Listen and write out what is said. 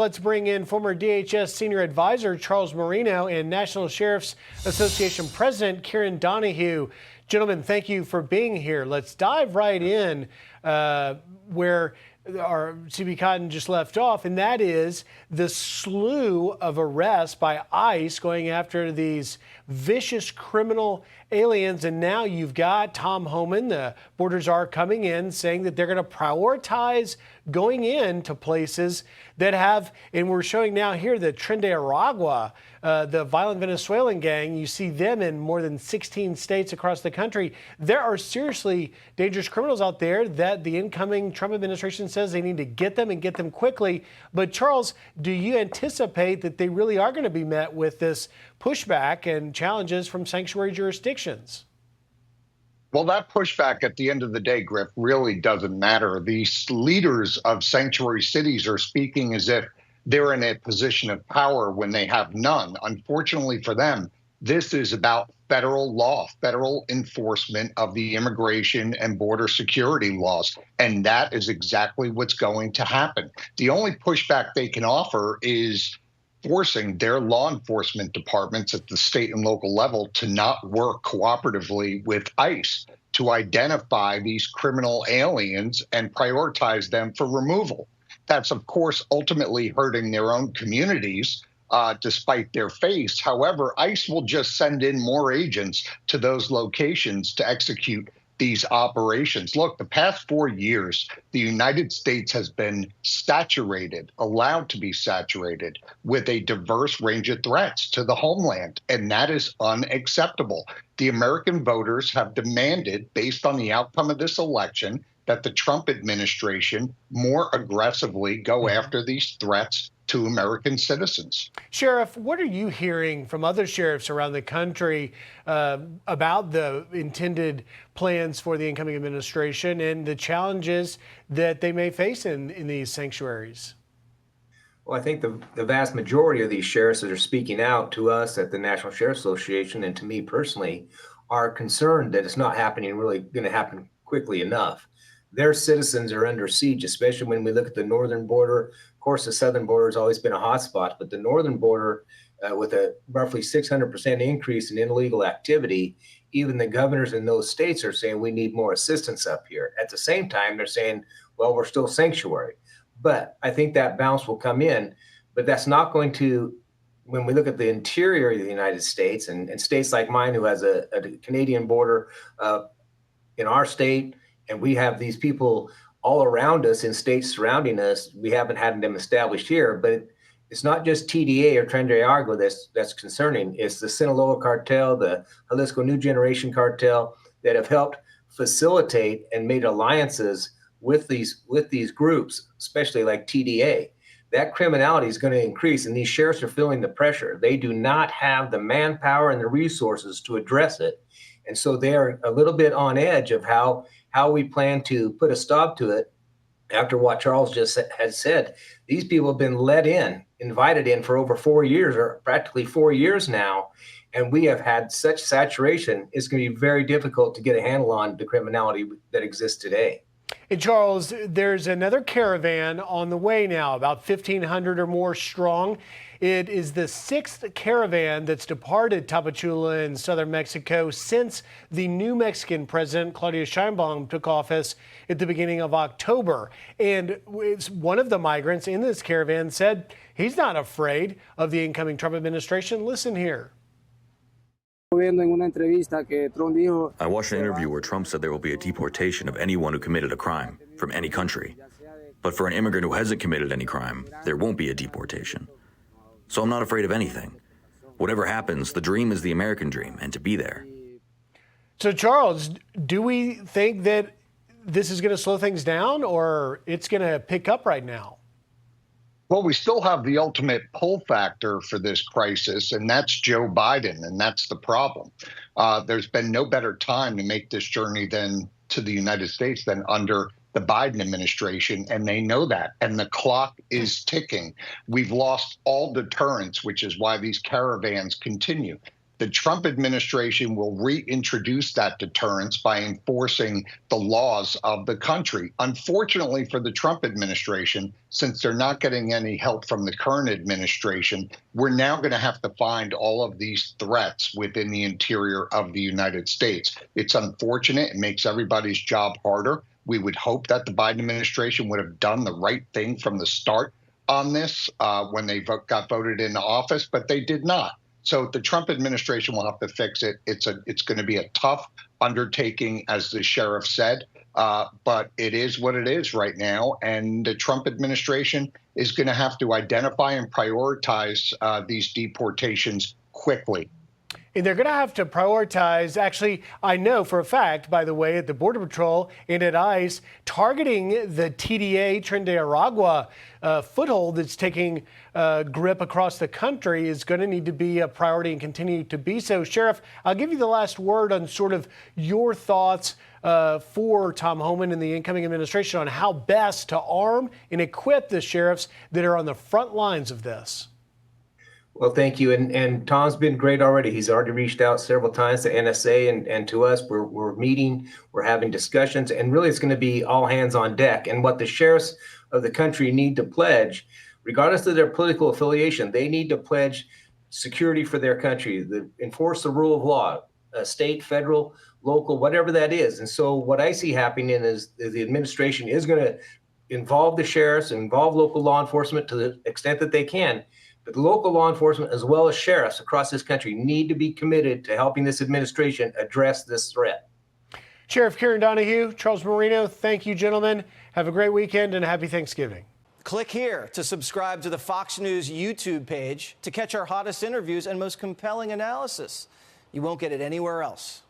Let's bring in former DHS Senior Advisor Charles Marino and National Sheriff's Association President Kieran Donahue. Gentlemen, thank you for being here. Let's dive right in where our CB Cotton just left off, and that is the slew of arrests by ICE going after these vicious criminal aliens. And now you've got Tom Homan, the Borders Czar, coming in saying that they're going to prioritize going into places that have, and we're showing now here that Tren de Aragua, the violent Venezuelan gang, you see them in more than 16 states across the country. There are seriously dangerous criminals out there that the incoming Trump administration says they need to get them and get them quickly. But Charles, do you anticipate that they really are going to be met with this pushback and challenges from sanctuary jurisdictions? Well, that pushback at the end of the day, Griff, really doesn't matter. These leaders of sanctuary cities are speaking as if they're in a position of power when they have none. Unfortunately for them, this is about federal law, federal enforcement of the immigration and border security laws. And that is exactly what's going to happen. The only pushback they can offer is forcing their law enforcement departments at the state and local level to not work cooperatively with ICE to identify these criminal aliens and prioritize them for removal. That's, of course, ultimately hurting their own communities, despite their face. However, ICE will just send in more agents to those locations to execute these operations. Look, the past 4 years, the United States has been saturated, allowed to be saturated with a diverse range of threats to the homeland, and that is unacceptable. The American voters have demanded, based on the outcome of this election, that the Trump administration more aggressively go after these threats to American citizens. Sheriff, what are you hearing from other sheriffs around the country about the intended plans for the incoming administration and the challenges that they may face in these sanctuaries? Well, I think the vast majority of these sheriffs that are speaking out to us at the National Sheriff's Association and to me personally are concerned that it's not really going to happen quickly enough. Their citizens are under siege, especially when we look at the northern border. Of course, the southern border has always been a hotspot, but the northern border, with a roughly 600% increase in illegal activity, even the governors in those states are saying we need more assistance up here. At the same time, they're saying, well, we're still sanctuary. But I think that bounce will come in, but that's not going to, when we look at the interior of the United States and states like mine, who has a Canadian border in our state, and we have these people all around us in states surrounding us. We haven't had them established here, but it's not just TDA or Tren de Aragua that's concerning. It's the Sinaloa cartel, the Jalisco New Generation cartel that have helped facilitate and made alliances with these groups, especially like TDA. That criminality is going to increase, and these sheriffs are feeling the pressure. They do not have the manpower and the resources to address it. And so they are a little bit on edge of how we plan to put a stop to it. After what Charles just had said, these people have been invited in for over 4 years, or practically 4 years now. And we have had such saturation, it's going to be very difficult to get a handle on the criminality that exists today. And Charles, there's another caravan on the way now, about 1,500 or more strong. It is the 6th caravan that's departed Tapachula in southern Mexico since the new Mexican president, Claudia Sheinbaum, took office at the beginning of October. And one of the migrants in this caravan said he's not afraid of the incoming Trump administration. Listen here. I watched an interview where Trump said there will be a deportation of anyone who committed a crime from any country. But for an immigrant who hasn't committed any crime, there won't be a deportation. So I'm not afraid of anything. Whatever happens, the dream is the American dream, and to be there. So Charles, do we think that this is going to slow things down, or it's going to pick up right now? Well, we still have the ultimate pull factor for this crisis, and that's Joe Biden, and that's the problem. There's been no better time to make this journey to the United States than under the Biden administration, and they know that, and the clock is ticking. We've lost all deterrence, which is why these caravans continue. The Trump administration will reintroduce that deterrence by enforcing the laws of the country. Unfortunately for the Trump administration, since they're not getting any help from the current administration, we're now going to have to find all of these threats within the interior of the United States. It's unfortunate. It makes everybody's job harder. We would hope that the Biden administration would have done the right thing from the start on this when they got voted into office, but they did not. So the Trump administration will have to fix it. It's going to be a tough undertaking, as the sheriff said, but it is what it is right now. And the Trump administration is going to have to identify and prioritize these deportations quickly. And they're going to have to prioritize, actually, I know for a fact, by the way, at the Border Patrol and at ICE, targeting the TDA, Tren de Aragua foothold that's taking grip across the country is going to need to be a priority and continue to be so. Sheriff, I'll give you the last word on sort of your thoughts for Tom Homan and the incoming administration on how best to arm and equip the sheriffs that are on the front lines of this. Well, thank you. And Tom's been great already. He's already reached out several times to NSA and to us. We're meeting, we're having discussions, and really it's going to be all hands on deck. And what the sheriffs of the country need to pledge, regardless of their political affiliation, they need to pledge security for their country, enforce the rule of law, state, federal, local, whatever that is. And so what I see happening is the administration is going to involve the sheriffs, involve local law enforcement to the extent that they can. But the local law enforcement, as well as sheriffs across this country, need to be committed to helping this administration address this threat. Sheriff Kieran Donahue, Charles Marino, thank you, gentlemen. Have a great weekend and a happy Thanksgiving. Click here to subscribe to the Fox News YouTube page to catch our hottest interviews and most compelling analysis. You won't get it anywhere else.